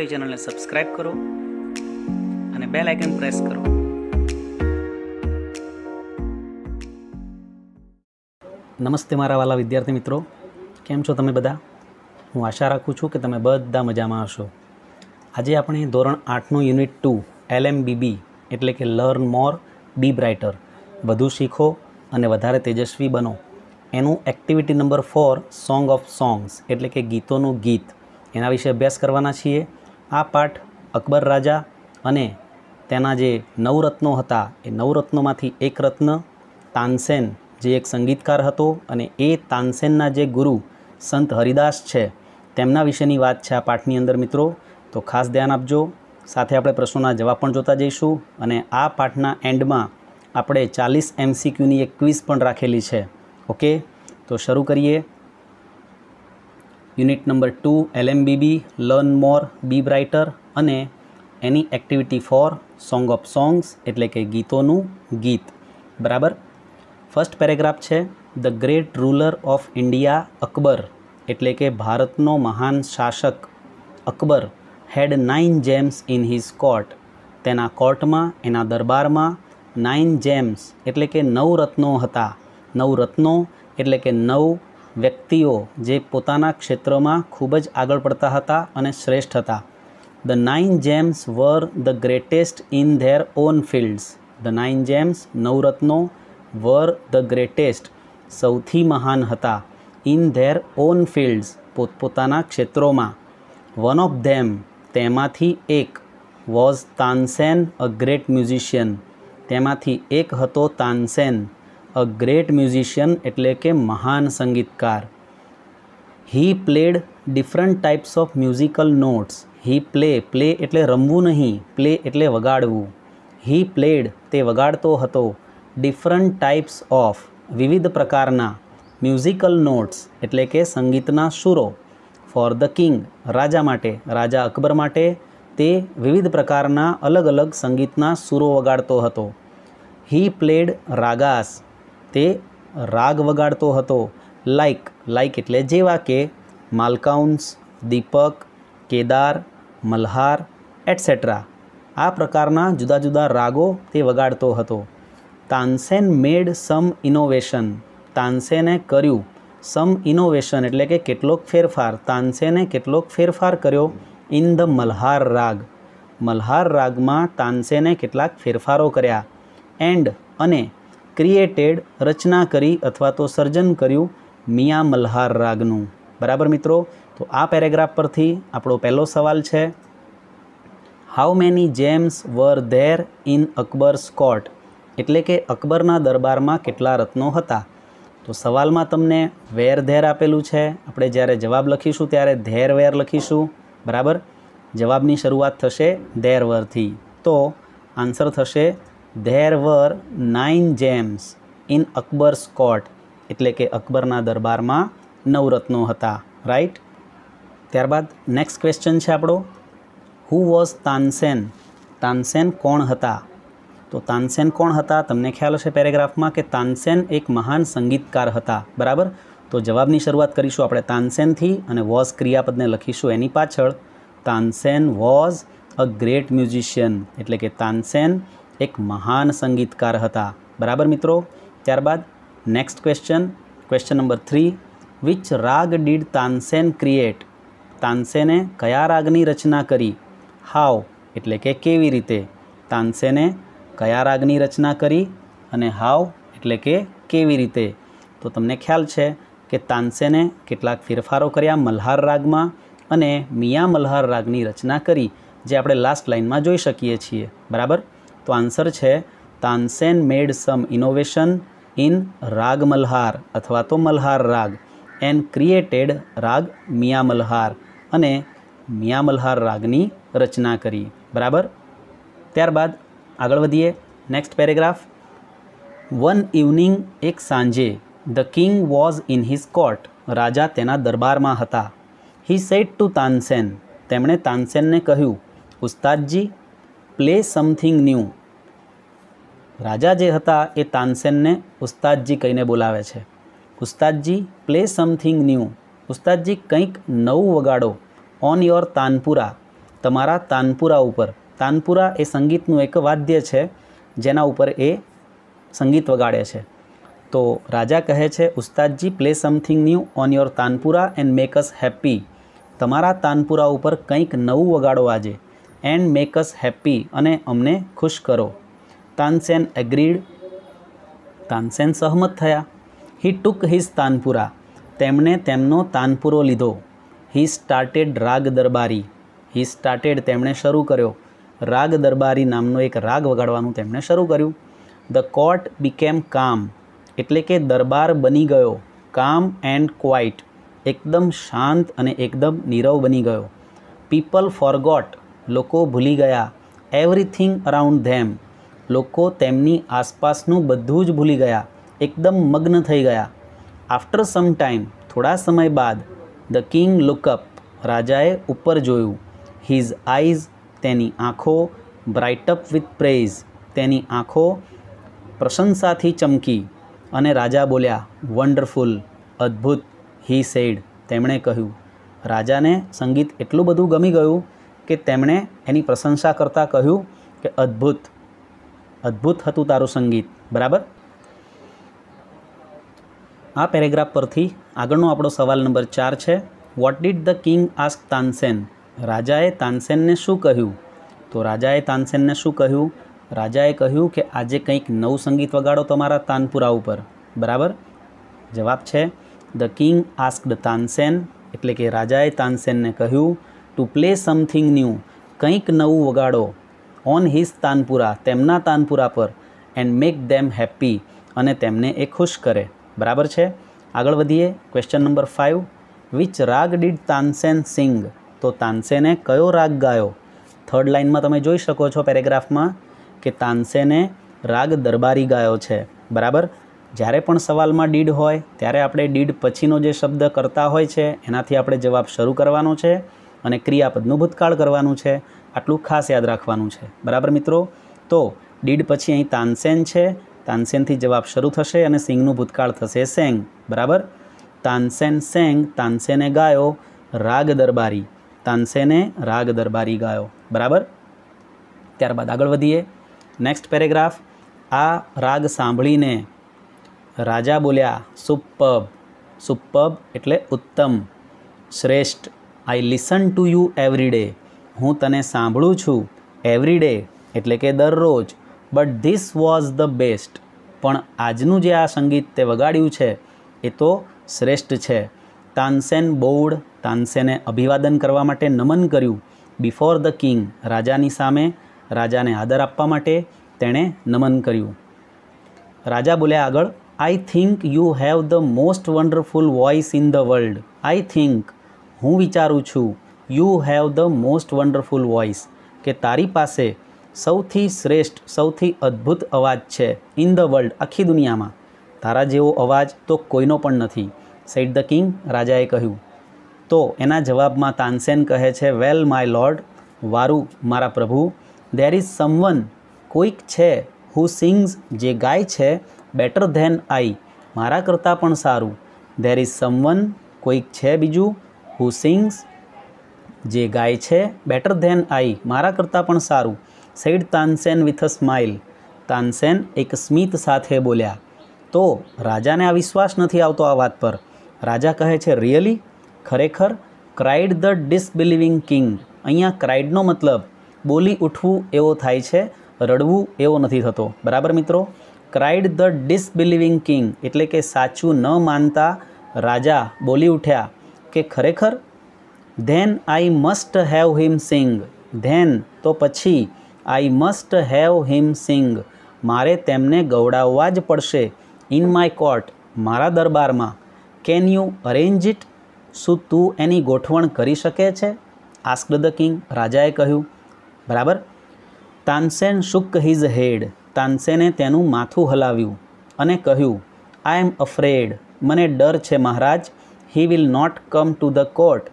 અમારી ચેનલને સબસ્ક્રાઇબ કરો અને બેલ આઇકન પ્રેસ કરો। નમસ્તે મારા વાલા વિદ્યાર્થી મિત્રો, કેમ છો તમે બધા? હું આશા રાખું છું કે તમે બધા મજામાં હશો। આજે આપણે ધોરણ 8નું યુનિટ 2 LMBB એટલે કે લર્ન મોર બી બ્રાઇટર, વધુ શીખો અને વધારે તેજસ્વી બનો, એનું activity number 4 song of songs એટલે કે ગીતોનું ગીત, એના વિશે અભ્યાસ કરવાના છીએ। આ પાઠ અકબર રાજા અને તેના જે નવરત્નો હતા એ નવરત્નોમાંથી એક રત્ન તાનસેન જે એક સંગીતકાર હતો અને એ તાનસેનના જે ગુરુ સંત હરિદાસ છે તેમના વિશેની વાત છે આ પાઠની અંદર મિત્રો। તો ખાસ ધ્યાન આપજો, સાથે આપણે પ્રશ્નોના જવાબ પણ જોતા જઈશું અને આ પાઠના એન્ડમાં આપણે 40 MCQની એક ક્વિઝ પણ રાખેલી છે। ઓકે, તો શરૂ કરીએ। યુનિટ નંબર 2 LMBB લર્ન મોર બી બ્રાઇટર અને એની એક્ટિવિટી 4 સોંગ ઓફ સોંગ્સ એટલે કે ગીતોનું ગીત, બરાબર। ફર્સ્ટ પેરેગ્રાફ છે the great ruler of India Akbar એટલે કે ભારતનો મહાન શાસક અકબર હેડ 9 જેમ્સ ઇન હિઝ કોર્ટ, તેના કોર્ટમાં એના દરબારમાં 9 જેમ્સ એટલે કે 9 રત્નો હતા। 9 રત્નો એટલે કે 9 વ્યક્તિઓ જે પોતાના ક્ષેત્રમાં ખૂબ જ આગળ પડતા હતા અને શ્રેષ્ઠ હતા। The 9 gems were the greatest in their own fields, the 9 gems 9 રત્નો વર ધ ગ્રેટેસ્ટ સૌથી મહાન હતા ઇન ધેર ઓન ફિલ્ડ્સ પોતપોતાના ક્ષેત્રોમાં। વન ઓફ ધેમ તેમાંથી એક was Tansen a great musician, તેમાંથી એક હતો તાનસેન અ ગ્રેટ મ્યુઝિશિયન એટલે કે મહાન સંગીતકાર। He played different types of musical notes, he play એટલે રમવું નહીં, પ્લે એટલે વગાડવું। હી પ્લેડ તે વગાડતો હતો ડિફરન્ટ ટાઈપ્સ ઓફ વિવિધ પ્રકારના મ્યુઝિકલ નોટ્સ એટલે કે સંગીતના સૂરો ફોર ધ કિંગ રાજા માટે, રાજા અકબર માટે તે વિવિધ પ્રકારના અલગ અલગ સંગીતના સૂરો વગાડતો હતો। હી પ્લેડ રાગાસ તે રાગ વગાડતો હતો, લાઈક એટલે જેવા કે માલકાઉન્સ, દીપક, કેદાર, મલ્હાર એટસેટ્રા, આ પ્રકારના જુદા જુદા રાગો તે વગાડતો હતો। તાનસેન મેડ સમ ઇનોવેશન, તાનસેને કર્યું સમ ઇનોવેશન એટલે કે કેટલોક ફેરફાર, તાનસેને કેટલોક ફેરફાર કર્યો ઇન ધ મલ્હાર રાગ, મલ્હાર રાગમાં તાનસેને કેટલાક ફેરફારો કર્યા। એન્ડ અને ક્રિએટેડ રચના કરી અથવા તો સર્જન કર્યું મિયા મલ્હાર રાગનું, બરાબર મિત્રો। તો આ પેરેગ્રાફ પરથી આપણો પહેલો સવાલ છે how many gems were there in Akbar's court એટલે કે અકબરના દરબારમાં કેટલા રત્નો હતા। તો સવાલમાં તમને વેર ધેર આપેલું છે, આપણે જ્યારે જવાબ લખીશું ત્યારે ધેર વેર લખીશું, બરાબર। જવાબની શરૂઆત થશે ધેર વરથી, તો આન્સર થશે there were 9 gems in Akbar's court એટલે કે અકબરના દરબારમાં 9 રત્નો હતા, રાઈટ। ત્યારબાદ નેક્સ્ટ ક્વેશ્ચન છે આપણો હુ વોઝ તાનસેન, તાનસેન કોણ હતા? તો તાનસેન કોણ હતા તમને ખ્યાલ હશે પેરેગ્રાફમાં કે તાનસેન એક મહાન સંગીતકાર હતા, બરાબર। તો જવાબની શરૂઆત કરીશું આપણે તાનસેનથી અને વોઝ ક્રિયાપદને લખીશું એની પાછળ। Tansen was a great musician એટલે કે તાનસેન એક મહાન સંગીતકાર હતા, બરાબર મિત્રો। ત્યારબાદ next question number 3 which raga did Tansen create, તાનસેને કયા રાગની રચના કરી? હાઉ એટલે કે કેવી રીતે, તાનસેને કયા રાગની રચના કરી અને હાઉ એટલે કે કેવી રીતે। તો તમને ખ્યાલ છે કે તાનસેને કેટલાક ફેરફારો કર્યા મલ્હાર રાગમાં અને મિયા મલ્હાર રાગની રચના કરી, જે આપણે લાસ્ટ લાઇનમાં જોઈ શકીએ છીએ, બરાબર। તો આન્સર છે તાનસેન મેડ સમ ઇનોવેશન ઇન રાગ મલ્હાર અથવા તો મલ્હાર રાગ એન્ડ ક્રિએટેડ રાગ મિયા મલ્હાર અને મિયા મલ્હાર રાગની રચના કરી, બરાબર। ત્યારબાદ આગળ વધીએ નેક્સ્ટ પેરેગ્રાફ વન ઇવનિંગ એક સાંજે the king was in his court, રાજા તેના દરબારમાં હતા। હી સેડ ટુ તાનસેન તેમણે તાનસેનને કહ્યું ઉસ્તાદજી પ્લે સમથિંગ ન્યૂ, રાજા જે હતા એ તાનસેનને ઉસ્તાદજી કહીને બોલાવે છે। ઉસ્તાદજી પ્લે સમથિંગ ન્યૂ, ઉસ્તાદજી કંઈક નવું વગાડો ઓન યોર તાનપુરા, તમારા તાનપુરા ઉપર. તાનપુરા એ સંગીતનું એક વાદ્ય છે જેના ઉપર એ સંગીત વગાડે છે. તો રાજા કહે છે, ઉસ્તાદજી play something new on your tanpura and make us happy. તમારા તાનપુરા ઉપર કંઈક નવું વગાડો આજે. એન્ડ મેક અસ હેપી, અને અમને ખુશ કરો. તાનસેન એગ્રીડ. તાનસેન સહમત થયા. હી ટુક હિઝ તાનપુરા. તેમણે તેમનો તાનપુરો લીધો. હી સ્ટાર્ટેડ રાગ દરબારી. હી સ્ટાર્ટેડ તેમણે શરૂ કર્યો. રાગ દરબારી નામનો એક રાગ વગાડવાનું તેમણે શરૂ કર્યું. ધ કોર્ટ બીકેમ કામ, એટલે કે દરબાર બની ગયો. કામ એન્ડ ક્વાઇટ, એકદમ શાંત અને એકદમ નીરવ બની ગયો. પીપલ ફોરગોટ, લોકો ભૂલી ગયા. એવરીથિંગ અરાઉન્ડ ધેમ, લોકો તેમની આસપાસનું બધું જ ભૂલી ગયા, એકદમ મગ્ન થઈ ગયા. આફ્ટર સમ ટાઈમ, થોડા સમય બાદ, ધ કિંગ લુક અપ, રાજાએ ઉપર જોયું. હિઝ આઈઝ, તેની આંખો, બ્રાઇટ અપ વિથ પ્રેઝ, તેની આંખો પ્રશંસાથી ચમકી. અને રાજા બોલ્યા, વન્ડરફુલ, અદ્ભુત. હી સેડ, તેમણે કહ્યું. રાજાને સંગીત એટલું બધું ગમી ગયું કે તેમણે એની પ્રશંસા કરતાં કહ્યું કે અદ્ભુત, અદ્ભુત હતું તારું સંગીત. બરાબર. આ પેરેગ્રાફ પરથી આગળનો આપણો સવાલ નંબર 4 છે. Vote did the king ask Tansen. રાજાએ તાનસેનને શું કહ્યું? તો રાજાએ તાનસેનને શું કહ્યું? રાજાએ કહ્યું કે આજે કંઈક નવું સંગીત વગાડો તમારા તાનપુરા ઉપર. બરાબર. જવાબ છે ધ કિંગ આસ્કડ તાનસેન, એટલે કે રાજાએ તાનસેનને કહ્યું ટુ પ્લે સમથિંગ ન્યૂ, કંઈક નવું વગાડો. ઓન હિઝ તાનપુરા, તેમના તાનપુરા પર. એન્ડ મેક ધેમ હેપી, અને તેમને એ ખુશ કરે. બરાબર છે. આગળ વધીએ. Question number 5. Which raga did Tansen સિંગ. તો તાનસેને કયો રાગ ગાયો? થર્ડ લાઇનમાં તમે જોઈ શકો છો પેરેગ્રાફમાં કે તાનસેને રાગ દરબારી ગાયો છે. બરાબર. જ્યારે પણ સવાલમાં ડીડ હોય ત્યારે આપણે ડીડ પછીનો જે શબ્દ કરતા હોય છે એનાથી આપણે જવાબ શરૂ કરવાનો છે અને ક્રિયાપદનું ભૂતકાળ કરવાનું છે. આટલું ખાસ યાદ રાખવાનું છે. બરાબર મિત્રો. તો ડીડ પછી અહીં તાનસેન છે, તાનસેનથી જવાબ શરૂ થશે અને સિંગનું ભૂતકાળ થશે સેંગ. બરાબર. તાનસેન સેંગ, તાનસેને ગાયો રાગ દરબારી. તાનસેને રાગ દરબારી ગાયો. બરાબર. ત્યારબાદ આગળ વધીએ. Next paragraph. આ રાગ સાંભળીને રાજા બોલ્યા, સુપર્બ. સુપર્બ એટલે ઉત્તમ, શ્રેષ્ઠ. I listen to you every day. હું તને સાંભળું છું એવરી ડે એટલે કે દરરોજ. But this was the best. પણ આજનું જે આ સંગીત તે વગાડ્યું છે એ તો શ્રેષ્ઠ છે. તાનસેન બોવડ. તાનસેને અભિવાદન કરવા માટે નમન કર્યું. બિફોર ધ કિંગ, રાજાની સામે. રાજાને આદર આપવા માટે તેણે નમન કર્યું. રાજા બોલ્યા આગળ, I think you have the most wonderful voice in the world. I think, હું વિચારું છું, you have the most wonderful voice, કે તારી પાસે સૌથી શ્રેષ્ઠ, સૌથી અદ્ભુત અવાજ છે. ઇન ધ વર્લ્ડ, આખી દુનિયામાં. તારા જેવો અવાજ તો કોઈનો પણ નથી. સેડ ધ કિંગ, રાજાએ કહ્યું. તો એના જવાબમાં તાનસેન કહે છે, વેલ માય લોર્ડ, વારું મારા પ્રભુ. દેર ઇઝ સમવન, કોઈક છે, હુ સિંગ્સ, જે ગાય છે, બેટર ધેન આઈ, મારા કરતાં પણ સારું. દેર ઇઝ સમવન, કોઈક છે બીજું, હુ સિંગ્સ, જે ગાય છે, બેટર ધેન આઈ, મારા કરતાં પણ સારું. Said Tansen with a smile. Tansen એક સ્મિત સાથે બોલ્યા. તો રાજાને આ વિશ્વાસ નથી આવતો આ વાત પર. રાજા કહે છે, રિયલી, ખરેખર. Cried the disbelieving king. અહીંયા ક્રાઇડનો મતલબ બોલી ઉઠવું એવો થાય છે, રડવું એવો નથી થતો. બરાબર મિત્રો. ક્રાઇડ ધ ડિસબિલિવિંગ કિંગ એટલે કે સાચું ન માનતા રાજા બોલી ઉઠ્યા કે ખરેખર. Then I must have him sing. Then તો પછી, આઈ મસ્ટ હેવ હિમ સિંગ, મારે તેમને ગવડાવવા જ પડશે. ઇન માય કોર્ટ, મારા દરબારમાં. કેન યુ અરેન્જ ઇટ, શું તું એની ગોઠવણ કરી શકે છે? આસ્ક્ડ ધ કિંગ, રાજાએ કહ્યું. બરાબર. Tansen shook his head. તાનસેને તેનું માથું હલાવ્યું અને કહ્યું, આઈ એમ અફ્રેડ, મને ડર છે મહારાજ. He will not come to the court.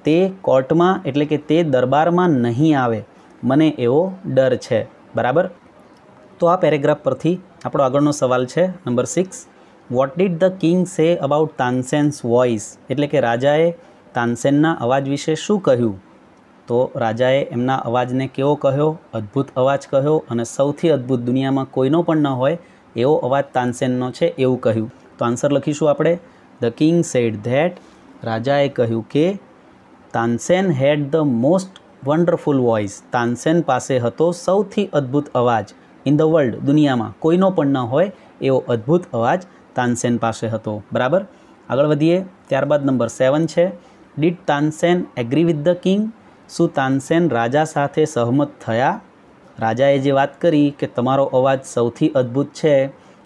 તે કોર્ટમાં એટલે કે તે દરબારમાં નહીં આવે, મને એવો ડર છે. બરાબર. તો આ પેરેગ્રાફ પરથી આપણો આગળનો સવાલ છે number 6. What did the king say about Tansen's voice. એટલે કે રાજાએ તાનસેનના અવાજ વિશે શું કહ્યું? તો રાજાએ એમના અવાજને કેવો કહ્યો? અદ્ભુત અવાજ કહ્યો, અને સૌથી અદ્ભુત દુનિયામાં કોઈનો પણ ન હોય એવો અવાજ તાનસેનનો છે એવું કહ્યું. તો આન્સર લખીશું આપણે, ધ કિંગ સેડ ધેટ, રાજાએ કહ્યું કે Tansen had the most wonderful voice, Tansen પાસે હતો સૌથી અદ્ભુત અવાજ ઇન ધ વર્લ્ડ, દુનિયામાં કોઈનો પણ ન હોય એવો અદ્ભુત અવાજ તાનસેન પાસે હતો. બરાબર, આગળ વધીએ. ત્યારબાદ નંબર 7 છે, did Tansen agri with the king, શું તાનસેન રાજા સાથે સહમત થયા? રાજાએ જે વાત કરી કે તમારો અવાજ સૌથી અદ્ભુત છે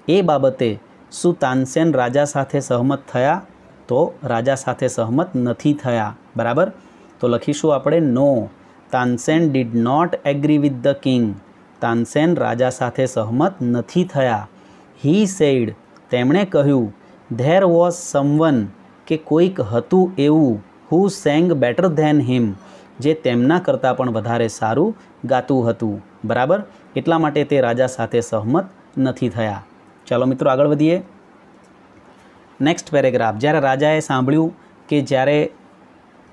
એ બાબતે શું તાનસેન રાજા સાથે સહમત થયા? તો રાજા સાથે સહમત નથી થયા. બરાબર, તો લખીશું આપણે no, Tansen did not agree with the king, Tansen રાજા સાથે સહમત નથી થયા. હી સેડ, તેમણે કહ્યું, ધેર વોઝ સમવન, કે કોઈક હતું એવું, હુ સેંગ બેટર ધેન હિમ, જે તેમના કરતાં પણ વધારે સારું ગાતું હતું. બરાબર, એટલા માટે તે રાજા સાથે સહમત નથી થયા. ચાલો મિત્રો આગળ વધીએ. નેક્સ્ટ પેરેગ્રાફ, જ્યારે રાજાએ સાંભળ્યું કે જ્યારે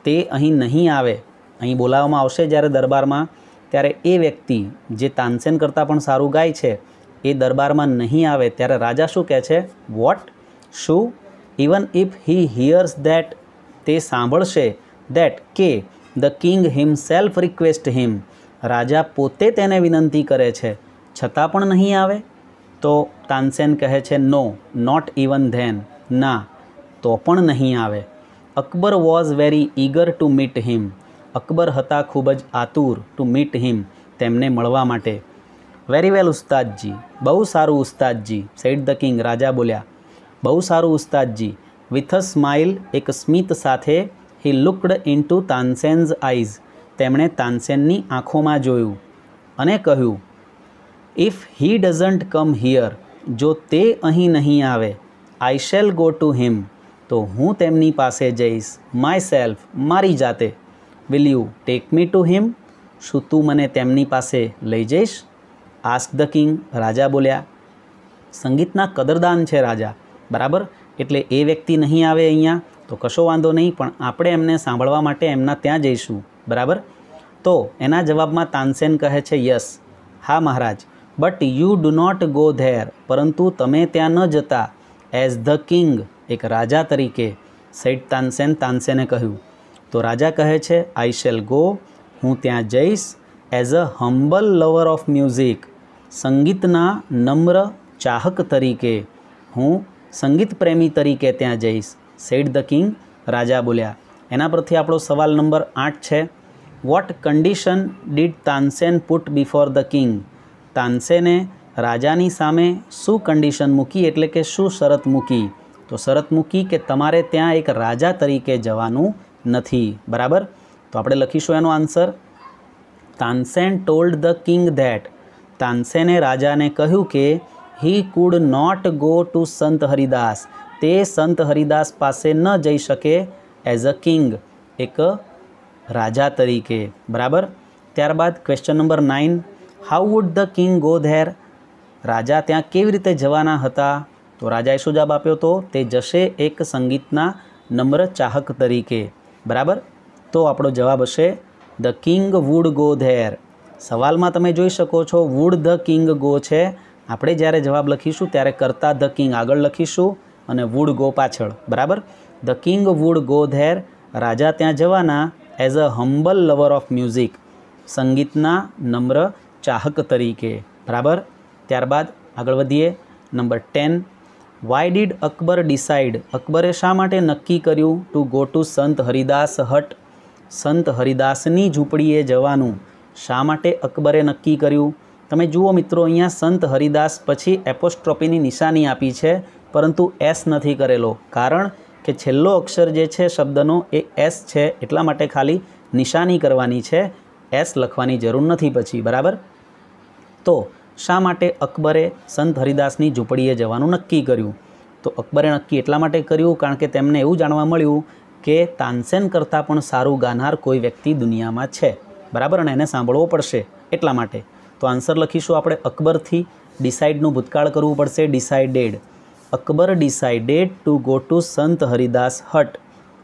તે અહીં નહીં આવે, અહીં બોલાવવામાં આવશે જ્યારે દરબારમાં, ત્યારે એ વ્યક્તિ જે તાનસેન કરતાં પણ સારું ગાય છે એ દરબારમાં નહીં આવે, ત્યારે રાજા શું કહે છે? વોટ, શું? ઇવન ઇફ હી હિયર્સ ધેટ, તે સાંભળશે, ધેટ કે ધ કિંગ હિમસેલ્ફ રિક્વેસ્ટ હિમ, રાજા પોતે તેને વિનંતી કરે છે છતાં પણ નહીં આવે? તો તાનસેન કહે છે નો, નોટ ઇવન ધેન, ના તો પણ નહીં આવે. Akbar was very eager to meet him, Akbar હતા ખૂબ જ આતુર ટુ મીટ હિમ, તેમને મળવા માટે. વેરી વેલ ઉસ્તાદજી, બહુ સારું ઉસ્તાદજી, સેડ ધ કિંગ, રાજા બોલ્યા, બહુ સારું ઉસ્તાદજી. વિથ અ સ્માઇલ, એક સ્મિત સાથે, he looked into Tansen's eyes, તેમણે તાનસેનની આંખોમાં જોયું અને કહ્યું, if he doesn't come here, જો તે અહીં નહીં આવે, આઈ શેલ ગો ટુ હિમ, તો હું તેમની પાસે જઈશ, માય સેલ્ફ, મારી જાતે. Will you take me to him, શું તું મને તેમની પાસે લઈ જઈશ? આસ્ક ધ કિંગ, રાજા બોલ્યા. સંગીતના કદરદાન છે રાજા. બરાબર, એટલે એ વ્યક્તિ નહીં આવે અહીંયા તો કશો વાંધો નહીં, પણ આપણે એમને સાંભળવા માટે એમના ત્યાં જઈશું. બરાબર, તો એના જવાબમાં તાનસેન કહે છે યસ, હા મહારાજ, but you do not go there, પરંતુ તમે ત્યાં ન જતા, એઝ ધ કિંગ, એક રાજા તરીકે. સેડ તાનસેન, તાનસેને કહ્યું. તો રાજા કહે છે આઈ શેલ ગો, હું ત્યાં જઈશ, as a humble lover of music, સંગીતના નમ્ર ચાહક તરીકે, હું સંગીત પ્રેમી તરીકે ત્યાં જઈશ. સેડ ધ કિંગ, રાજા બોલ્યા. એના પરથી આપણો સવાલ નંબર 8 છે, what condition did Tansen put before the king, તાનસેને રાજાની સામે શું કન્ડિશન મૂકી, એટલે કે શું શરત મૂકી? તો શરત મૂકી કે તમારે ત્યાં એક રાજા તરીકે જવાનું નથી. બરાબર, તો આપણે લખીશું એનો answer, Tansen told the king that, તાનસેને રાજાને કહ્યું કે he could not go to Sant Haridas, તે સંત હરિદાસ પાસે ન જઈ શકે એઝ અ કિંગ, એક રાજા તરીકે. બરાબર, ત્યારબાદ question number 9, how would the king go there, રાજા ત્યાં કેવી રીતે જવાના હતા? તો રાજાએ શું જવાબ આપ્યો? તો તે જશે એક સંગીતના નમ્ર ચાહક તરીકે. બરાબર, તો આપણો જવાબ હશે the king would go there. સવાલમાં તમે જોઈ શકો છો વુડ ધ કિંગ ગો છે, આપણે જ્યારે જવાબ લખીશું ત્યારે કરતાં ધ કિંગ આગળ લખીશું અને વુડ ગો પાછળ. બરાબર, the king would go there, રાજા ત્યાં જવાના as a humble lover of music, સંગીતના નમ્ર ચાહક તરીકે. બરાબર, ત્યારબાદ આગળ વધીએ. Number 10, why did Akbar decide, અકબરે શા માટે નક્કી કર્યું to go to Sant Haridas હટ, સંત હરિદાસની ઝૂંપડીએ જવાનું? શા માટે અકબરે નક્કી કર્યું? તમે જુઓ મિત્રો, અહીંયા સંત હરિદાસ પછી એપોસ્ટ્રોફીની નિશાની આપી છે, પરંતુ એસ નથી કરેલો, કારણ કે છેલ્લો અક્ષર જે છે શબ્દનો એ એસ છે, એટલા માટે ખાલી નિશાની કરવાની છે, એસ લખવાની જરૂર નથી પછી. બરાબર, તો શા માટે અકબરે સંત હરિદાસની ઝૂંપડીએ જવાનું નક્કી કર્યું? તો અકબરે નક્કી એટલા માટે કર્યું કારણ કે તેમને એવું જાણવા મળ્યું કે તાનસેન કરતાં પણ સારું ગાનાર કોઈ વ્યક્તિ દુનિયામાં છે. બરાબર, અને એને સાંભળવો પડશે એટલા માટે. તો આન્સર લખીશું આપણે અકબરથી, ડિસાઇડનું ભૂતકાળ કરવું પડશે, decided. Akbar decided to go to Sant Haridas હટ,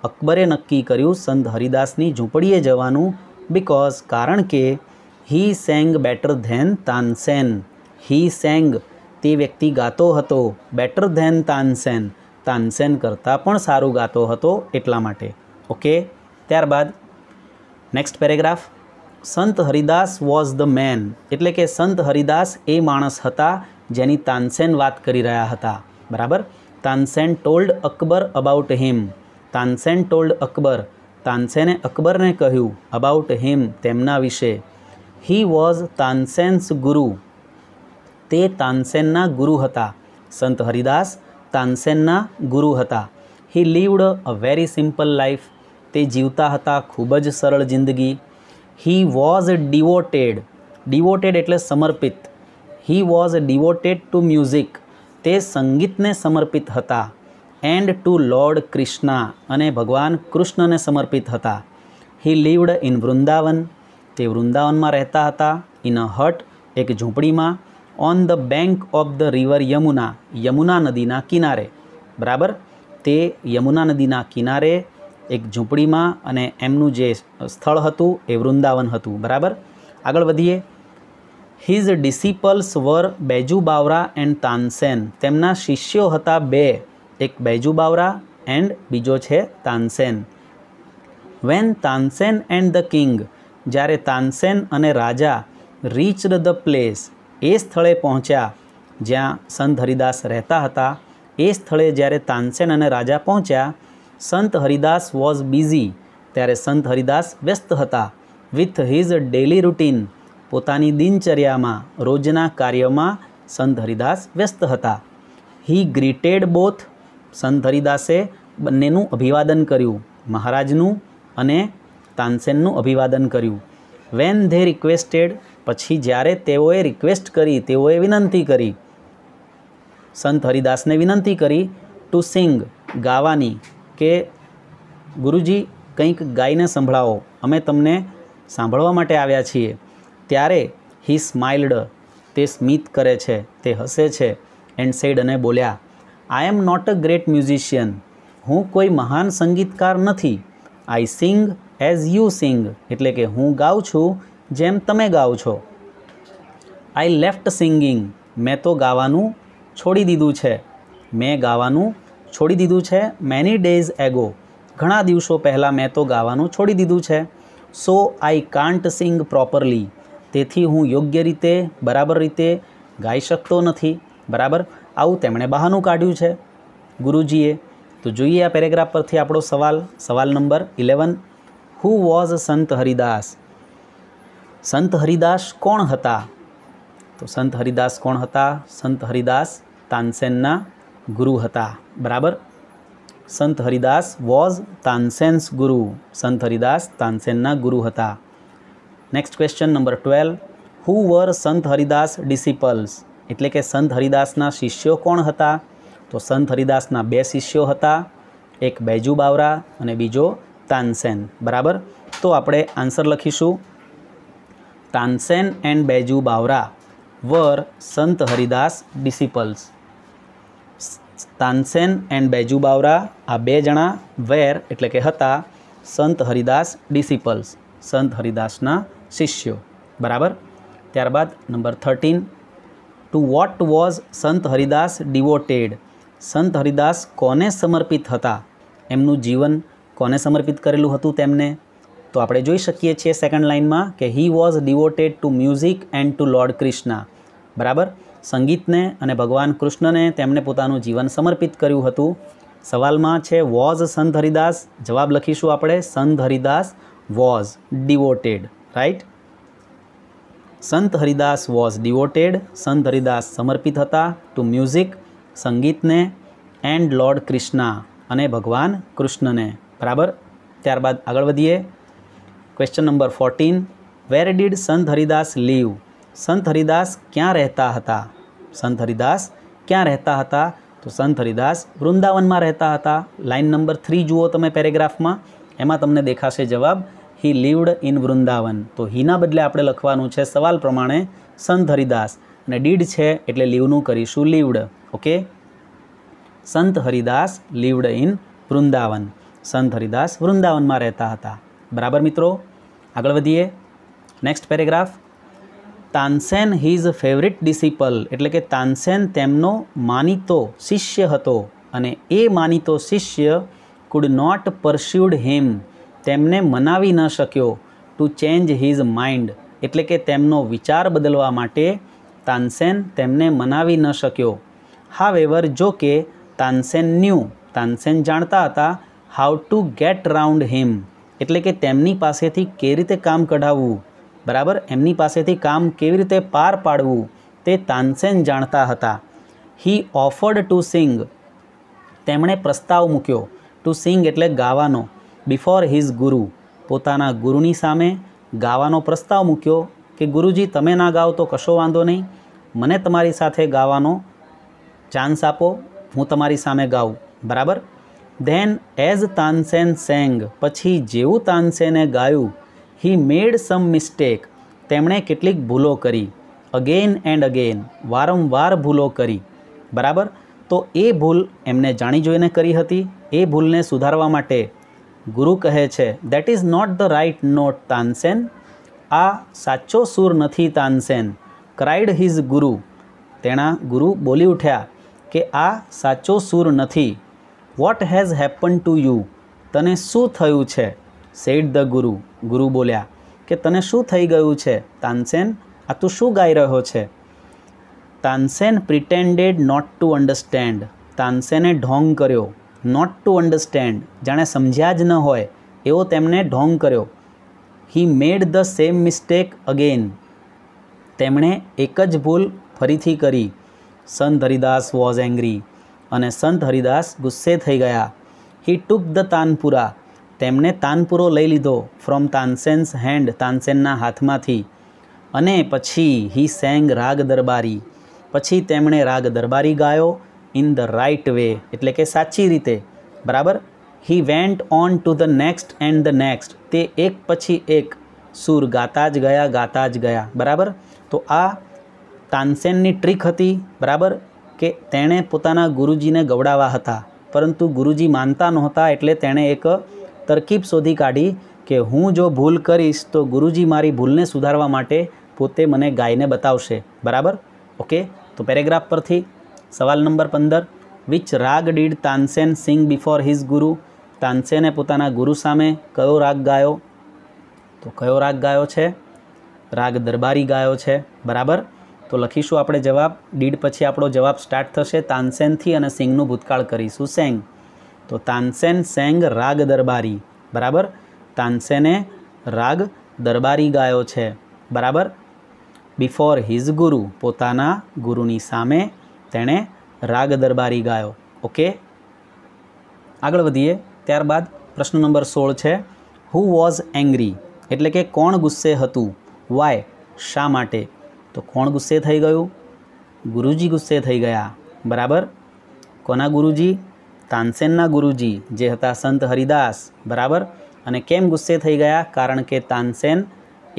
અકબરે નક્કી કર્યું સંત હરિદાસની ઝૂંપડીએ જવાનું बिकॉज कारण के ही सेंग बेटर धેन तानसेन, ही सेंग ते व्यक्ति गातो हतो बेटर धેन तानसेन, तानसेन करता पण सारू गातो हतो एटला माटे। ओके, त्यारबाद next paragraph, Sant Haridas was the man, एटले के संत हरिदास ए माणस हता जेनी तानसेन वात करी रह्या हता। बराबर। Tansen told Akbar about him, Tansen told Akbar, तानसेने अकबर ने कह્યું अबाउट हिम तेमना विषे। ही वॉज तानसेन्स गुरु, ते तानसेनना गुरु हता। संत हरिदास तानसेनना गुरु हता। ही lived a very simple life, ते जीवता हता खूब ज सरल जिंदगी। ही वॉज डिवोटेड, डिवोटेड एटले समर्पित, he was devoted to music, ते संगीत ने समर्पित हता। एंड टू लॉर्ड कृष्णा, अने भगवान कृष्ण ने समर्पित हता। ही लिव्ड इन वृंदावन, ते वृंदावन में रहता हता। इन अ हट, एक झूंपड़ी में। On the bank of the river Yamuna, Yamuna नदीना किनारे। बराबर। ते यमुना नदीना किनारे एक झूंपड़ी में, अने एमनु जे स्थल हतुं ए वृंदावन हतुं। बराबर। आगळ वधीए। His disciples were Baiju Bawra and Tansen, तेमना शिष्यो हता बे, एक बैजू बावरा एंड बीजो छे Tansen. When Tansen and the king, ज्यारे तानसेन अने राजा रीच्ड द प्लेस, ए स्थळे पहोंच्या ज्यां संत हरिदास रहता हता, ए स्थळे ज्यारे तानसेन अने राजा पहोंच्या, संत हरिदास वॉज बिजी, त्यारे संत हरिदास व्यस्त हता। विथ हिज डेली रूटीन, पोतानी दिनचर्या में रोजना कार्य में संत हरिदास व्यस्त हता। ही ग्रीटेड बोथ, संत हरिदासे बंनेनु अभिवादन कर्यु, महाराजनु अने तानसेननु अभिवादन कर्यु। वेन धे रिक्वेस्टेड, पछी ज्यारे तेओए रिक्वेस्ट करी, तेओए विनंती करी, संत हरिदास ने विनंती करी टू सिंग, गावानी, के गुरुजी कंईक गाईने संभळावो, अमे तमने सांभळवा माटे आव्या छीए। त्यारे ही स्माइल्ड, ते स्मित करे छे, ते हसे छे। एंड सेड, अने बोल्या, I am not a great musician, हूँ कोई महान संगीतकार नथी। आई सिंग एज यू सिंग, एटले के हूँ गाऊँ छूँ जेम तमे गाओ छो। आई लेफ्ट सिंगिंग, मैं तो गावानुं छोड़ी दीधुं छे, मैं गावानुं छोड़ी दीधुं छे। मेनी डेज एगो, घणा दिवसों पहला मैं तो गावानुं छोड़ी दीधुं छे। सो आई कांट सिंग प्रॉपरली, तेथी हूँ योग्य रीते, बराबर रीते गाई शकतो नथी। बराबर। आवुं तेमणे बहानुं काढ्युं छे गुरुजीए। तो जोईए आ पेरेग्राफ परथी आपणो सवाल, सवाल नंबर 11, हू वॉज संत हरिदास, संत हरिदास कोण हता? तो संत हरिदास कोण हता? संत हरिदास तानसेनना गुरु हता। बराबर। संत हरिदास वॉज तानसेन्स गुरु, संत हरिदास तानसेनना गुरु हता। नेक्स्ट क्वेश्चन नंबर 12, हू वर संत हरिदास डिसिपल्स, एटले के संत हरिदासना शिष्यो कोण हता? तो संत हरिदासना बे शिष्यो हता, एक बैजू बावरा अने बीजो तानसेन। बराबर। तो आपणे आंसर लखीशुं, Tansen and Baiju Bawra were Sant Haridas disciples. Tansen and Baiju Bawra आ बे जणा वेर एटले के हता संत हरिदास डिसिपल्स, संत हरिदासना शिष्यो। बराबर। त्यारबाद number 13, to what was Sant Haridas devoted, संत हरिदास कोने समर्पित हता, एमनुं जीवन कोने समर्पित करेलुं हतुं तेमने? तो आपणे जोई शकीए छीए सेकंड लाइन में कि he was devoted to music and to lord Krishna. बराबर। संगीत ने अने भगवान कृष्ण ने तेमने पोतानुं जीवन समर्पित कर्युं हतुं। सवाल में छे वॉज संत हरिदास, जवाब लखीशुं आपणे संत Haridas was devoted. Right. Sant Haridas was devoted, संत हरिदास समर्पित हता टू म्यूजिक, संगीत ने, एंड लॉर्ड कृष्णा अने भगवान कृष्ण ने। बराबर। त्यारबाद आगळ वधीए। Question number 14, where did Sant Haridas leave, संत हरिदास क्या रहता हता? संत हरिदास क्या रहता हता? तो संत हरिदास वृंदावन में रहता हता। लाइन नंबर 3 जुओ तमे पेरेग्राफ में, एमां तमने देखाशे जवाब, ही लिव्ड इन वृंदावन। तो हीना बदले आपणे लखवानुं छे सवाल प्रमाणे संत हरिदास, अने डीड छे एटले लीवनुं करीशुं levied. Okay. Sant Haridas lived in Vrindavan, संत हरिदास वृंदावन में रहता हता। बराबर मित्रों। આગળ વધીએ. Next paragraph. Tansen his favourite ડિસિપલ એટલે કે તાનસેન તેમનો માનીતો શિષ્ય હતો અને એ માનીતો શિષ્ય કુડ નોટ પરસ્યુડ હિમ તેમને મનાવી ન શક્યો ટુ ચેન્જ હિઝ માઇન્ડ એટલે કે તેમનો વિચાર બદલવા માટે તાનસેન તેમને મનાવી ન શક્યો. હાવેવર જો કે તાનસેન તાનસેન જાણતા હતા હાઉ ટુ ગેટ રાઉન્ડ હિમ એટલે કે તેમની પાસેથી કેવી રીતે કામ કઢાવવું, બરાબર, એમની પાસેથી કામ કેવી રીતે પાર પાડવું તે તાનસેન જાણતા હતા. હી ઓફર્ડ ટુ સિંગ તેમણે પ્રસ્તાવ મૂક્યો, ટુ સિંગ એટલે ગાવાનો, બિફોર હિઝ ગુરુ પોતાના ગુરુની સામે ગાવાનો પ્રસ્તાવ મૂક્યો કે ગુરુજી તમે ના ગાઓ તો કશો વાંધો નહીં, મને તમારી સાથે ગાવાનો ચાન્સ આપો, હું તમારી સામે ગાઉં, બરાબર. ધેન એઝ તાનસેન સેંગ પછી જેવું તાનસેને ગાયું હી મેડ સમ મિસ્ટેક તેમણે કેટલીક ભૂલો કરી, અગેન એન્ડ અગેન વારંવાર ભૂલો કરી, બરાબર. તો એ ભૂલ એમને જાણી જોઈને કરી હતી. એ ભૂલને સુધારવા માટે ગુરુ કહે છે that is not the right note Tansen આ સાચો સૂર નથી તાનસેન. ક્રાઇડ હિઝ ગુરુ તેના ગુરુ બોલી ઉઠ્યા કે આ સાચો સૂર નથી. What has happen to you તને શું થયું છે. સેડ ધ ગુરુ ગુરુ બોલ્યા કે તને શું થઈ ગયું છે તાનસેન, આ તું શું ગાઈ રહ્યો છે. તાનસેન પ્રિટેન્ડેડ નોટ ટુ અન્ડરસ્ટેન્ડ તાનસેને ઢોંગ કર્યો, નોટ ટુ અન્ડરસ્ટેન્ડ જાણે સમજ્યા જ ન હોય એવો તેમને ઢોંગ કર્યો. He made the same mistake again તેમણે એક જ ભૂલ ફરીથી કરી. સંત હરિદાસ વોઝ એંગ્રી અને સંત હરિદાસ ગુસ્સે થઈ ગયા. હી ટુક ધ તાનપુરા તેમણે તાનપુરો લઈ લીધો ફ્રોમ તાનસેન્સ હેન્ડ તાનસેનના હાથમાંથી. અને પછી હી સેંગ રાગ દરબારી પછી તેમણે રાગ દરબારી ગાયો ઇન ધ રાઇટ વે એટલે કે સાચી રીતે, બરાબર. He went on to the next and the next તે એક પછી એક સૂર ગાતા જ ગયા, બરાબર. તો આ તાનસેનની ટ્રીક હતી, બરાબર, કે તેણે પોતાના ગુરુજીને ગવડાવવા હતા પરંતુ ગુરુજી માનતા નહોતા એટલે તેણે એક તરકીબ શોધી કાઢી કે હું જો ભૂલ કરીશ તો ગુરુજી મારી ભૂલને સુધારવા માટે પોતે મને ગાઈને બતાવશે, બરાબર. ઓકે, તો પેરેગ્રાફ પરથી સવાલ number 15 which raga did Tansen sing before his guru તાનસેને પોતાના ગુરુ સામે કયો રાગ ગાયો, તો કયો રાગ ગાયો છે, રાગ દરબારી ગાયો છે, બરાબર. તો લખીશું આપણે જવાબ. ડીડ પછી આપણો જવાબ સ્ટાર્ટ થશે તાનસેનથી અને સિંગનું ભૂતકાળ કરીશું સેંગ. તો તાનસેન સેંગ રાગ દરબારી, બરાબર. તાનસેને રાગ દરબારી ગાયો છે, બરાબર. બિફોર હિઝ ગુરુ પોતાના ગુરુની સામે તેણે રાગ દરબારી ગાયો. ઓકે, આગળ વધીએ. ત્યારબાદ પ્રશ્ન નંબર 16 છે હુ વોઝ એંગ્રી એટલે કે કોણ ગુસ્સે હતું, વાય શા માટે. તો કોણ ગુસ્સે થઈ ગયું, ગુરુજી ગુસ્સે થઈ ગયા, બરાબર. કોના ગુરુજી, તાનસેનના ગુરુજી જે હતા સંત હરિદાસ, બરાબર. અને કેમ ગુસ્સે થઈ ગયા, કારણ કે તાનસેન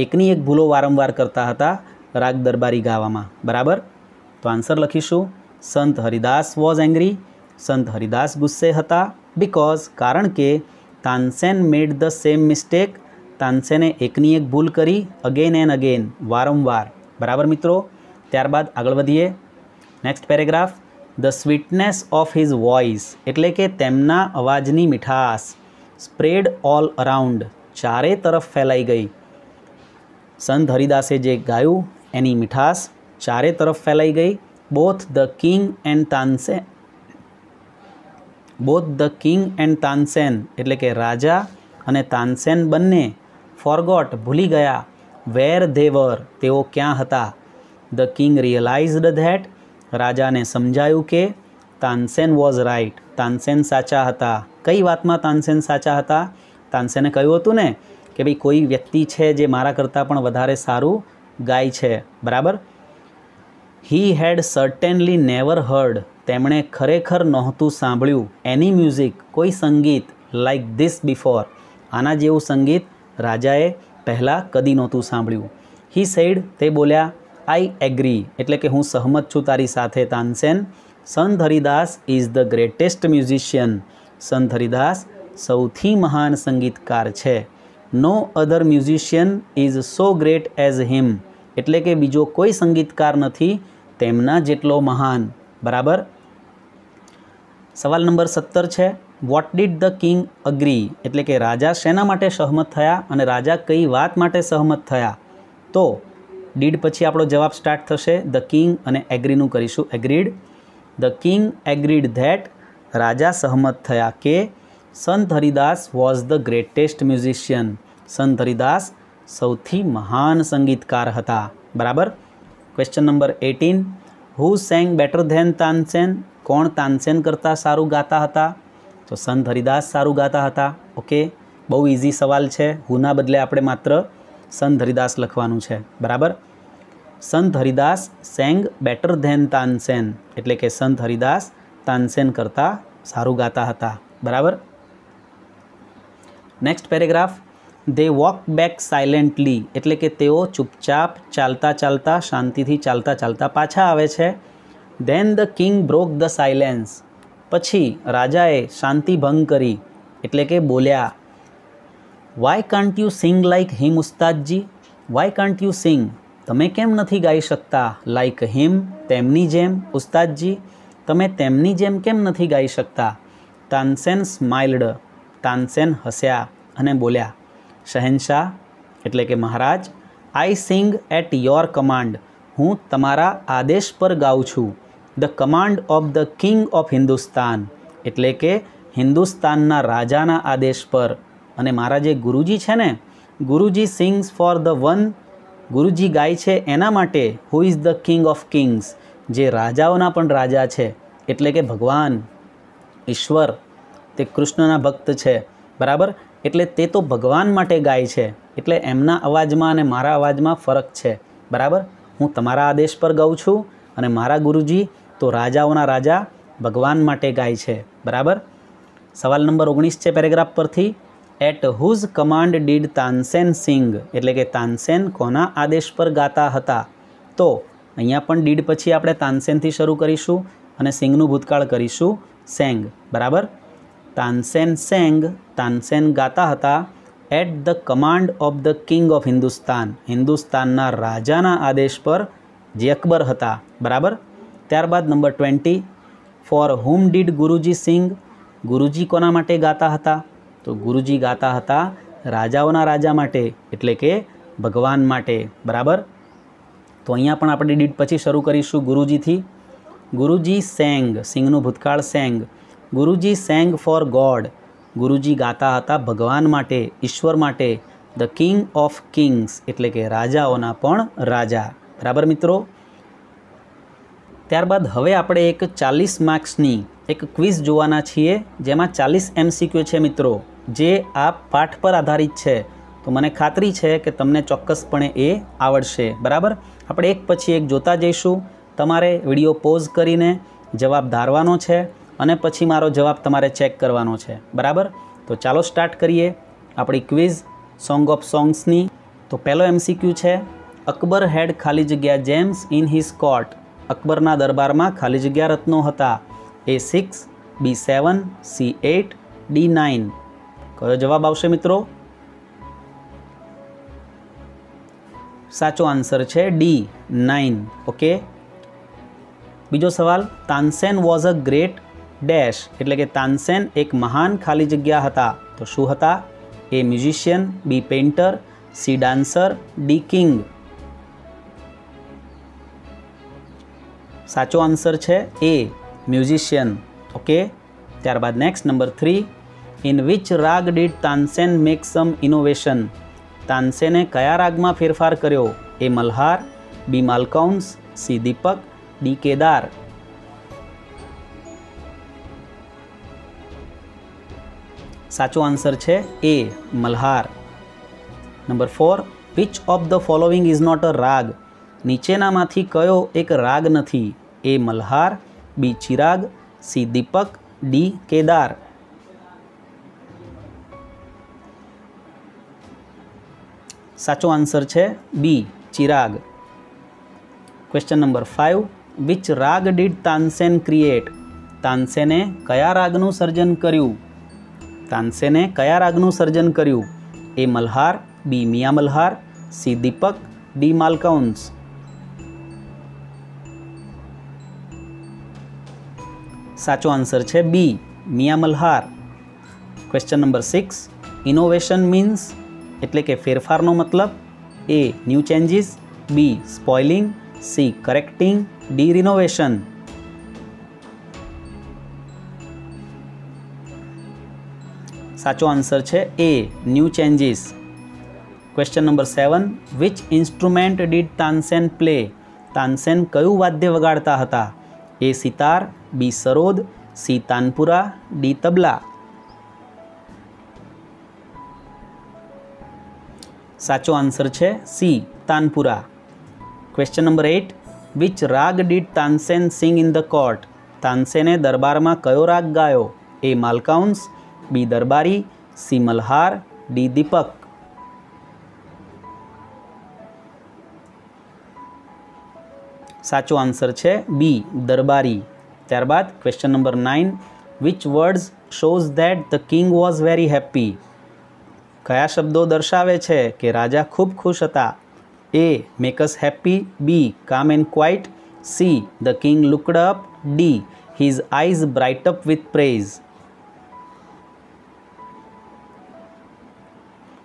એકની એક ભૂલો વારંવાર કરતા હતા રાગ દરબારી ગાવામાં, બરાબર. તો આન્સર લખીશું સંત હરિદાસ વોઝ એંગ્રી સંત હરિદાસ ગુસ્સે હતા બિકોઝ કારણ કે Tansen made the same mistake તાનસેને એકની એક ભૂલ કરી અગેન એન્ડ અગેન વારંવાર, બરાબર મિત્રો. ત્યારબાદ આગળ વધીએ. Next paragraph the sweetness of his voice એટલે કે તેમના અવાજની મીઠાશ સ્પ્રેડ ઓલ અરાઉન્ડ ચારે તરફ ફેલાઈ ગઈ. સંત હરિદાસે જે ગાયું એની મીઠાશ ચારે તરફ ફેલાઈ ગઈ. Both the king and Tansen એટલે કે રાજા અને તાનસેન બંને ફોરગોટ ભૂલી ગયા વેર ધે વર તેઓ ક્યાં હતા. ધ કિંગ રિયલાઇઝડ ધેટ રાજાને સમજાયું કે તાનસેન વોઝ રાઇટ તાનસેન સાચા હતા. કઈ વાતમાં તાનસેન સાચા હતા, તાનસેને કહ્યું હતું ને કે ભાઈ કોઈ વ્યક્તિ છે જે મારા કરતાં પણ વધારે સારું ગાય છે, બરાબર. હી હેડ સર્ટેનલી નેવર હર્ડ તેમણે ખરેખર નહોતું સાંભળ્યું એની મ્યુઝિક કોઈ સંગીત લાઇક ધીસ બિફોર આના જેવું સંગીત રાજાએ પહેલાં કદી નહોતું સાંભળ્યું. હી સેડ તે બોલ્યા આઈ એગ્રી એટલે કે હું સહમત છું તારી સાથે Tansen. Sant Haridas is the greatest musician સંત હરિદાસ સૌથી મહાન સંગીતકાર છે. No other musician is so great as him, એટલે કે બીજો કોઈ સંગીતકાર નથી તેમના જેટલો મહાન. બરાબર. સવાલ નંબર 17 છે, vote did the king agree, એટલે કે રાજા શેના માટે સહમત થયા અને રાજા કઈ વાત માટે સહમત થયા. તો ડીડ પછી આપણો જવાબ સ્ટાર્ટ થશે ધ કિંગ અને એગ્રીનું કરીશું agreed. The king agreed that, રાજા સહમત થયા કે Sant Haridas was the greatest musician, સંત હરિદાસ સૌથી મહાન સંગીતકાર હતા. બરાબર. Question number 18, who sang better than Tansen, કોણ તાનસેન કરતાં સારું ગાતા હતા. તો સંત હરિદાસ સારું ગાતા હતા. ઓકે, બહુ ઇઝી સવાલ છે. હુના બદલે આપણે માત્ર સંત હરિદાસ લખવાનું છે. બરાબર. Sant Haridas sang better than Tansen, એટલે કે સંત હરિદાસ તાનસેન કરતાં સારું ગાતા હતા. બરાબર. નેક્સ્ટ પેરેગ્રાફ, દે વોક બેક સાયલેન્ટલી, એટલે કે તેઓ ચૂપચાપ ચાલતા ચાલતા શાંતિથી ચાલતા ચાલતા પાછા આવે છે. Then the king broke the silence, પછી રાજાએ શાંતિ ભંગ કરી, એટલે કે બોલ્યા, why can't you sing like him ઉસ્તાદજી, વાય કાન્ટ યુ સિંગ, તમે કેમ નથી ગાઈ શકતા, લાઇક હિમ, તેમની જેમ, ઉસ્તાદજી, તમે તેમની જેમ કેમ નથી ગાઈ શકતા. તાનસેન સ્માઇલ્ડ, તાનસેન હસ્યા અને બોલ્યા, શહેનશાહ એટલે કે મહારાજ, આઈ સિંગ એટ યોર કમાન્ડ, હું તમારા આદેશ પર ગાઉં છું. The command of the king of Hindustan, એટલે કે હિન્દુસ્તાનના રાજાના આદેશ પર. અને મારા જે ગુરુજી છે ને, ગુરુજી સિંગ્સ ફોર ધ વન, ગુરુજી ગાય છે એના માટે, who is the king of Kings, જે રાજાઓના પણ રાજા છે, એટલે કે ભગવાન ઈશ્વર, તે કૃષ્ણના ભક્ત છે. બરાબર. એટલે તે તો ભગવાન માટે ગાય છે, એટલે એમના અવાજમાં અને મારા અવાજમાં ફરક છે. બરાબર. હું તમારા આદેશ પર ગાઉં છું અને મારા ગુરુજી તો રાજાઓના રાજા ભગવાન માટે ગાય છે. બરાબર. સવાલ નંબર 19 છે પેરેગ્રાફ પરથી, at whose command did Tansen sing, એટલે કે તાનસેન કોના આદેશ પર ગાતા હતા. તો અહીંયા પણ ડીડ પછી આપણે તાનસેનથી શરૂ કરીશું અને સિંગનું ભૂતકાળ કરીશું સેંગ. બરાબર. તાનસેન સેંગ, તાનસેન ગાતા હતા at the command of the king of Hindustan, હિન્દુસ્તાનના રાજાના આદેશ પર, જે અકબર હતા. બરાબર. ત્યારબાદ number 20, for whom did Guruji sing, Guruji કોના માટે ગાતા હતા. તો ગુરુજી ગાતા હતા રાજાઓના રાજા માટે, એટલે કે ભગવાન માટે. બરાબર. તો અહીંયા પણ આપણે ડીડ પછી શરૂ કરીશું ગુરુજીથી. ગુરુજી સેંગ, સિંગનું ભૂતકાળ સેંગ, ગુરુજી સેંગ ફોર ગોડ, ગુરુજી ગાતા હતા ભગવાન માટે, ઈશ્વર માટે. ધ કિંગ ઓફ કિંગ્સ, એટલે કે રાજાઓના પણ રાજા. બરાબર મિત્રો. ત્યારબાદ હવે આપણે એક 40 માર્ક્સની એક ક્વિઝ જોવાના છીએ, જેમાં 40 MCQ છે મિત્રો, જે આ પાઠ પર આધારિત છે. તો મને ખાતરી છે કે તમને ચોક્કસપણે એ આવડશે. બરાબર. આપણે એક પછી એક જોતા જઈશું. તમારે વિડીયો પોઝ કરીને જવાબ ધારવાનો છે અને પછી મારો જવાબ તમારે ચેક કરવાનો છે. બરાબર. તો ચાલો સ્ટાર્ટ કરીએ આપણી ક્વિઝ સોંગ ઓફ સોંગ્સની. તો પહેલો MCQ છે, અકબર હેડ ખાલી જગ્યા જેમ્સ ઇન હિઝ કોર્ટ, અકબરના દરબારમાં ખાલી જગ્યા રત્નો હતા. A6, B7, C8, D9. કયો જવાબ આવશે મિત્રો? સાચો આન્સર છે D9. ઓકે. બીજો સવાલ, Tansen was a great dash, એટલે કે તાનસેન એક મહાન ખાલી જગ્યા હતા. તો શું હતા? A musician, B painter, C dancer, D king. સાચો આન્સર છે A મ્યુઝિશિયન. ઓકે. ત્યારબાદ next number 3, in which raga did Tansen make some innovation, તાનસેને કયા રાગમાં ફેરફાર કર્યો? A Malhar, B માલકૌન્સ, C Deepak, D Kedar. સાચો આન્સર છે A Malhar. Number 4, which of the following is not a raga, નીચેનામાંથી કયો એક રાગ નથી? A Malhar, B Chirag, C Deepak, D Kedar. સાચો આન્સર છે B Chirag. Question number 5, which raga did Tansen create, તાનસેને કયા રાગનું સર્જન કર્યું? તાનસેને કયા રાગનું સર્જન કર્યું? ए मल्हार, बी मियाँ मल्हार, सी दीपक, डी मालकाउंस। साचो आंसर है B Miyan Malhar. Question number 6, innovation means एटले के फेरफारनो मतलब A new changes, B spoiling, C correcting, D renovation. साचो आंसर है A new changes. Question number 7, which instrument did Tansen play? Tansen कयु वाद्य वगाड़ता हता? A sitar, B sarod, C tanpura, D tabla. साचो आंसर है C tanpura. Question number 8, which raga did Tansen sing in the court? तानसेने दरबार में कयो राग गायो? ए मालकाउंस, बी दरबारी, सी मल्हार, डी दीपक। साचो आंसर है बी दरबारी। त्यारबाद question number 9, which words shows that the king was very happy? कया शब्दों दर्शावे छे कि राजा खूब खुश हता? A make us happy, B calm and quiet, C the king looked up, D his eyes bright up with praise.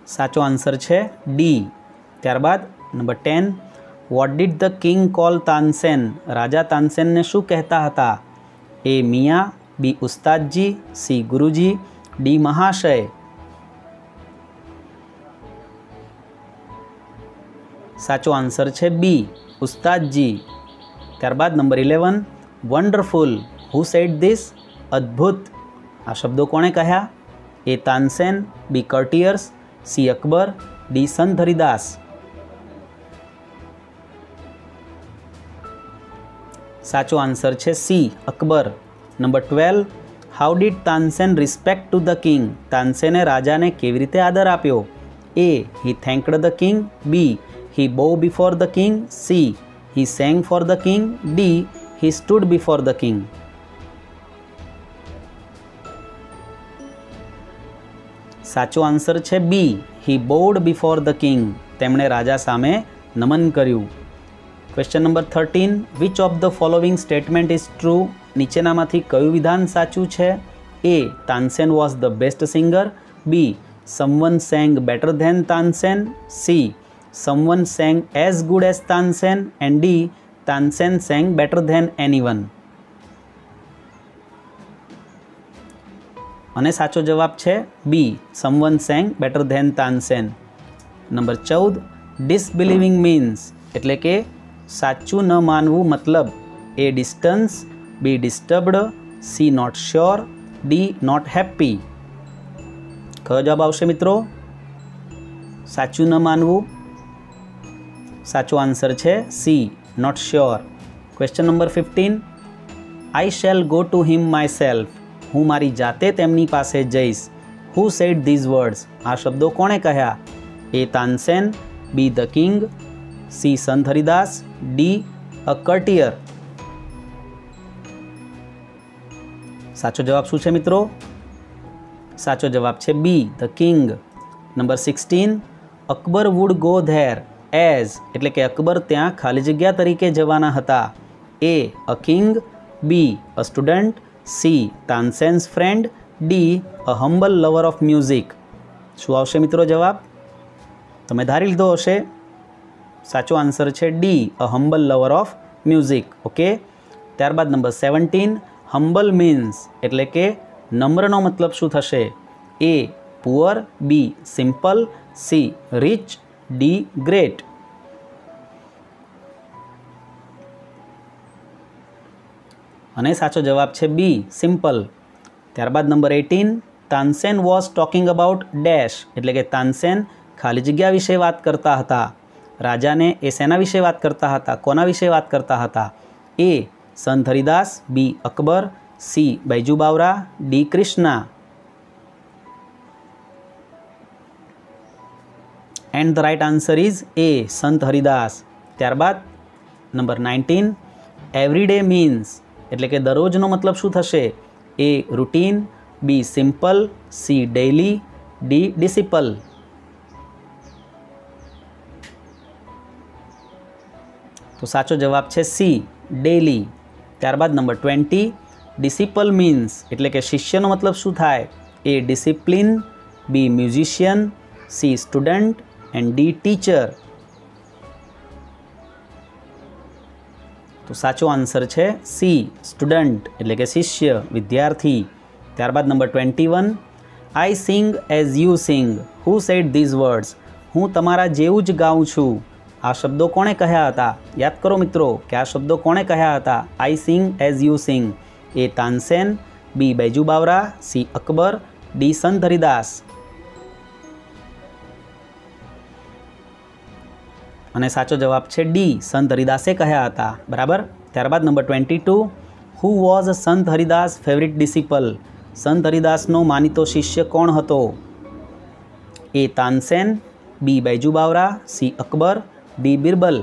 साचो आंसर है डी। त्यारबाद number 10, what did the king call Tansen? राजा तानसेन ने शू कहता हता? ए मियाँ, बी उस्ताद जी, सी गुरुजी, डी महाशय। साचो आंसर है बी उस्ताद जी। त्यारबाद number 11, wonderful, who said this? अद्भुत, आ शब्दों कोणे कह्या? A Tansen, B courtiers, C Akbar, D Sant Haridas. साचो आंसर है C Akbar. Number 12, how did Tansen respect to the king? तानसेने राजा ने केवी रीते आदर आप्यो? A he thanked the king, B he bow before the king, C he sang for the king, D he stood before the king. साचो answer है B he bowed before the king. तेमणे राजा सामे नमन कर्यु। Question number 13, which of the following statement is true? नीचेनामांथी कयुं विधान साचुं छे? A Tansen was the best singer, B someone sang better than Tansen, C someone sang as good as Tansen, and D Tansen sang better than anyone. अने साचो जवाब है B someone sang better than Tansen. Number 14, disbelieving means एटले के साचू न मानवू मतलब? A distance, B disturbed, C not sure, D not happy. कयो जवाब आवशे मित्रों? साचू न मानवू। साचो आंसर है C not sure. Question number 15, I shall go to him myself, हूँ मारी जाते तेमनी पासे जईश। Who said धीज words? आ शब्दों कोणे कह्या? A Tansen, be the king, C Sant Haridas, D अ कर्टियर। साचो जवाब शू छे मित्रों? साचो जवाब है be the king. Number 16, Akbar would go धेर एज एटले के अकबर त्या खाली जग्या तरीके जवाना हता? A a king, B a student, C Tansen's friend, D a humble lover of music. शू आवशे मित्रों जवाब? तमे धारी लीधो हशे। साचो आंसर है D a humble lover of music. Okay. त्यारबाद नंबर 17, हम्बल मीन्स एटले के नम्रनो मतलब शू थशे? A poor, B simple, C rich, D great. अने साचो जवाब है बी सिंपल। त्यारबाद number 18, Tansen was talking about dash एटले के तानसेन खाली जग्या विषे बात करता हता। राजा ने ए सेना विषे बात करता हता? कोना विषे बात करता हता? A Sant Haridas, B Akbar, C Baiju Bawra, D Krishna. And the right answer is A Sant Haridas. त्यारबाद नंबर 19, एवरीडे मीन्स एटले के दररोजनो मतलब शू थशे? A routine, B simple, C daily, D disciple. तो साचो जवाब है सी डेली। त्यारबाद नंबर 20 डिसिपल मीन्स एटले के शिष्यनो मतलब शुं थाय? A discipline, B musician, C student and D teacher. तो साचो आंसर है सी स्टूडेंट एटले के शिष्य विद्यार्थी। त्यारबाद number 21 I sing as you sing who said these words? हूँ तमारा जेवुं ज गाऊं छूं। आ शब्दों कोणे कह्या हता? याद करो मित्रों कि आ शब्दों कोणे कह्या हता? I sing as you sing. A Tansen, B Baiju Bawra, C Akbar, D Sant Haridas. અને સાચો જવાબ છે ડી સંત હરિદાસે કહ્યા હતા। બરાબર। ત્યારબાદ number 22 who was Sant Haridas favourite ડિસિપલ? સંત હરિદાસનો માનીતો શિષ્ય કોણ હતો? એ તાનસેન, બી बैजू बावरा, सी अकबर, डी बिरबल।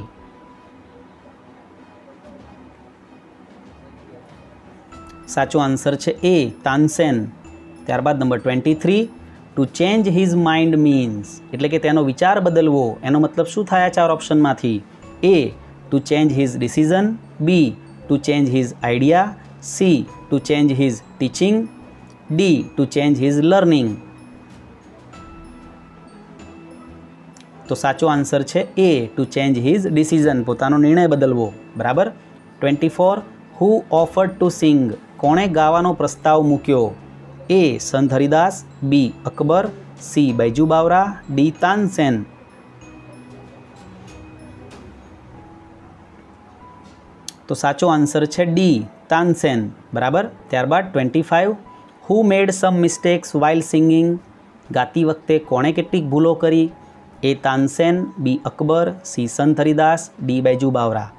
साचो आंसर है ए तानसेन। त्यारबाद number 23 to change his mind means एटले के तेनो विचार बदलवो एनो मतलब शुं थाय? चार ऑप्शन मांथी A to change his decision, B to change his idea, C to change his teaching, D to change his learning. तो साचो आंसर है A to change his decision पोतानो निर्णय बदलवो। बराबर। 24 हू ऑफर्ड टू सिंग कोणे गावानो प्रस्ताव मूक्यो? ए Sant Haridas, B Akbar, C Baiju Bawra, D Tansen. तो साचो आंसर है डी तानसेन। बराबर। त्यारबाद 25 who made some mistakes while singing? गाती वखते कोणे केटलीक भूलो करी? A Tansen, B Akbar, C Sant Haridas, D Baiju बावरा।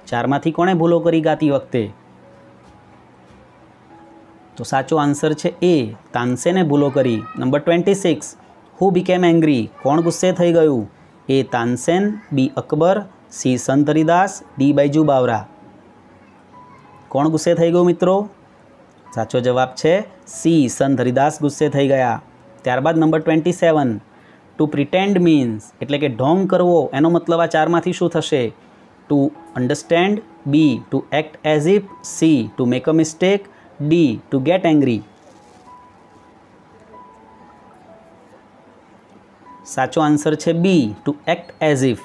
चार मांथी कोणे भूलो करी गाती वखते? तो साचो आंसर है ए तानसेने भूलो करी। नंबर 26 हू बिकेम एंग्री कोण गुस्से थई गयुं? ए Tansen, B Akbar, C Sant Haridas, D Baiju बावरा। कोण गुस्से थई गयुं मित्रों? साचो जवाब है सी संत हरिदास गुस्से थई गया। त्यारबाद नंबर 27 टू प्रिटेन्ड मीन्स एटले के ढोंग करवो एनो मतलब आ चार मांथी शुं थशे? To understand, B to act as if, C to make a mistake, D to get angry. साचो आंसर है B to act as if.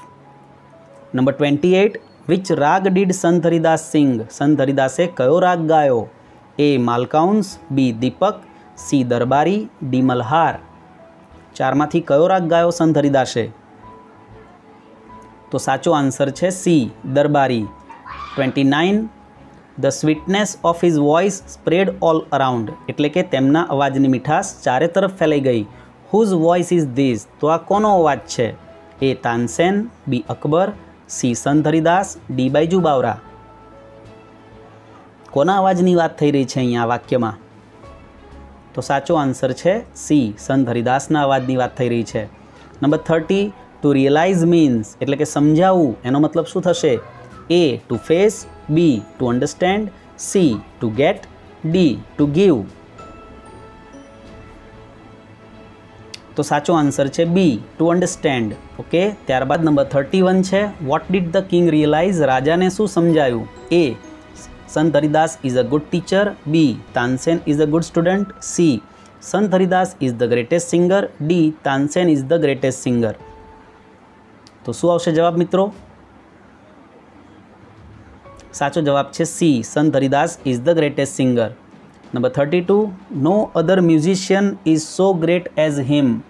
Number 28 which raga did संत हरिदास सिंग? संत हरिदासे कयो राग गायो? ए मालकाउंस, बी दीपक, सी दरबारी, डी मल्हार। चार मांथी कयो राग गायो संत हरिदासे? तो साचो आंसर है C Darbari. 29 the sweetness of his voice spread all around एटले के तेमना अवाजनी मीठास चारे तरफ फैलाई गई। Whose voice is this? तो आ कोनो अवाज है? A Tansen, B Akbar, C Sant Haridas, D Baiju बावरा। कोना अवाजनी वात थई रही है अहींया वाक्य में? तो साचो आंसर है सी संत हरिदासना अवाजनी वात थई रही है। नंबर 30 टू रियलाइज मीन्स एटले के समझावू एनो मतलब शुं थशे? A to face, B to understand, C to get, D to give. तो साचो आंसर है बी टू अंडरस्टेन्ड। ओके। त्यारबाद नंबर 31 है what did the king realise? राजा ने शू समझायु? A Sant Haridas is a good teacher, B Tansen is a good student, C Sant Haridas is the greatest singer, D Tansen is the greatest singer. तो शू आवशे जवाब मित्रों? साचो जवाब है C Sant Haridas is the greatest singer. Number 32 no other musician is so great as him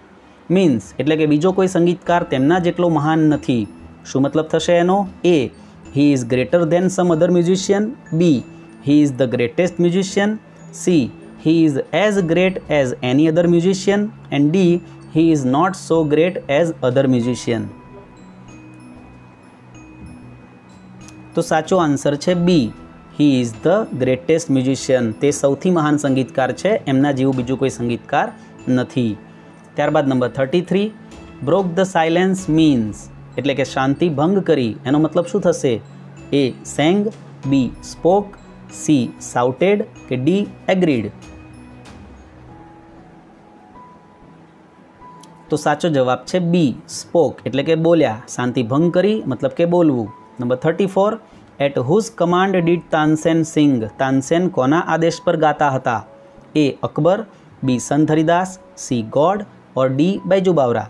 means एटले के बीजो कोई संगीतकार तेमना जेटलो महान नथी। शू मतलब थशे एनो? A he is greater than some other musician, B he is the greatest musician, C he is as great as any other musician, and D he is not so great as other musician. तो साचो answer है B he is the greatest musician. ते सौथी महान संगीतकार है, एमना जेवुं बीजું कोई संगीतकार नहीं। त्यारबाद number 33 broke the silence means एटले के शांति भंग करी एनो मतलब शुं थशे? A sang, B spoke, C shouted के डी एग्रीड। तो साचो जवाब है बी स्पोक एटले के बोल्या। शांति भंग करी मतलब के बोलवू। Number 34, at whose command did Tansen sing, Tansen કોના આદેશ પર ગાતા હતા? A Akbar, B Sant Haridas, C God or D Baiju Bawra?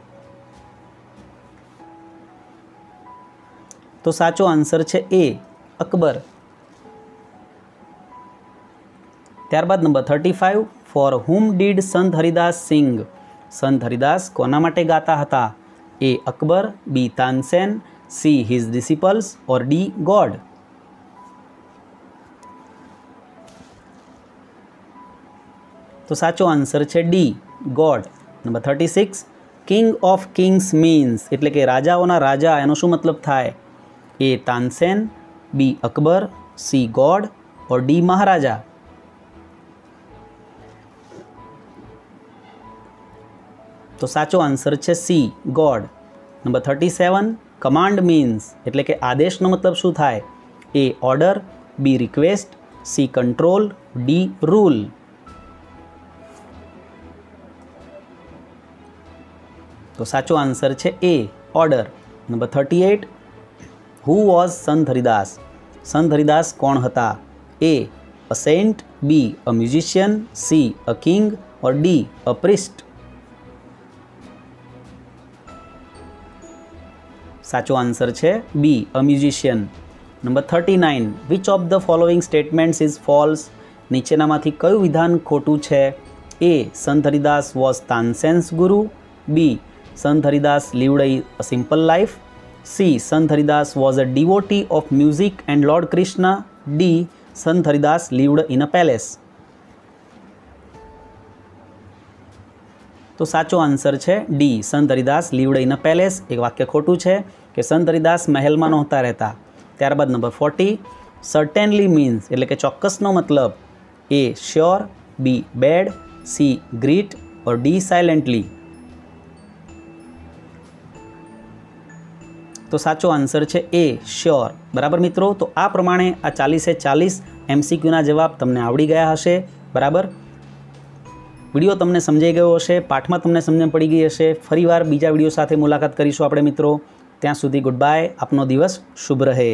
તો સાચો આન્સર છે એ અકબર. ત્યારબાદ નંબર 35, ફોર હુમ ડીડ સંત હરિદાસ સિંગ, સંત હરિદાસ કોના માટે ગાતા હતા? A Akbar, B Tansen, C his disciples or D God? તો સાચો આન્સર છે D God. Number 36, king of kings means એટલે કે રાજાઓના રાજા એનો શું મતલબ થાય? A Tansen, B Akbar, C God or D maharaja? તો સાચો આન્સર છે C God. Number 37, command means એટલે કે આદેશનો મતલબ શું થાય? A order, B request, C control, D rule? તો સાચો આન્સર છે A order. Number 38, who was Sant Haridas, Sant Haridas કોણ હતા? A a saint, B a musician, C a king or D a priest? સાચો આન્સર છે B a musician. Number 39, which of the following statements is false, નીચેનામાંથી કયું વિધાન ખોટું છે? એ સંત Haridas was તાનસેન્સ guru, B Sant Haridas lived a simple life, C Sant Haridas was a devotee of music and lord Krishna, D Sant Haridas lived in a palace? તો સાચો answer છે D Sant Haridas lived in a palace. એક વાક્ય ખોટું છે કે સંત હરિદાસ મહેલમાં નહોતા રહેતા. ત્યારબાદ નંબર 40, સર્ટેનલી મીન્સ એટલે કે ચોક્કસનો મતલબ? A sure, B bad, C great or D silently? તો સાચો આન્સર છે એ શ્યોર. બરાબર મિત્રો, તો આ પ્રમાણે આ 40-40 MCQના જવાબ તમને આવડી ગયા હશે. બરાબર, વિડીયો તમને સમજાઈ ગયો હશે, પાઠમાં તમને સમજણ પડી ગઈ હશે. ફરીવાર બીજા વિડીયો સાથે મુલાકાત કરીશું આપણે મિત્રો. ત્યાં સુધી ગુડ બાય. આપનો દિવસ શુભ રહે.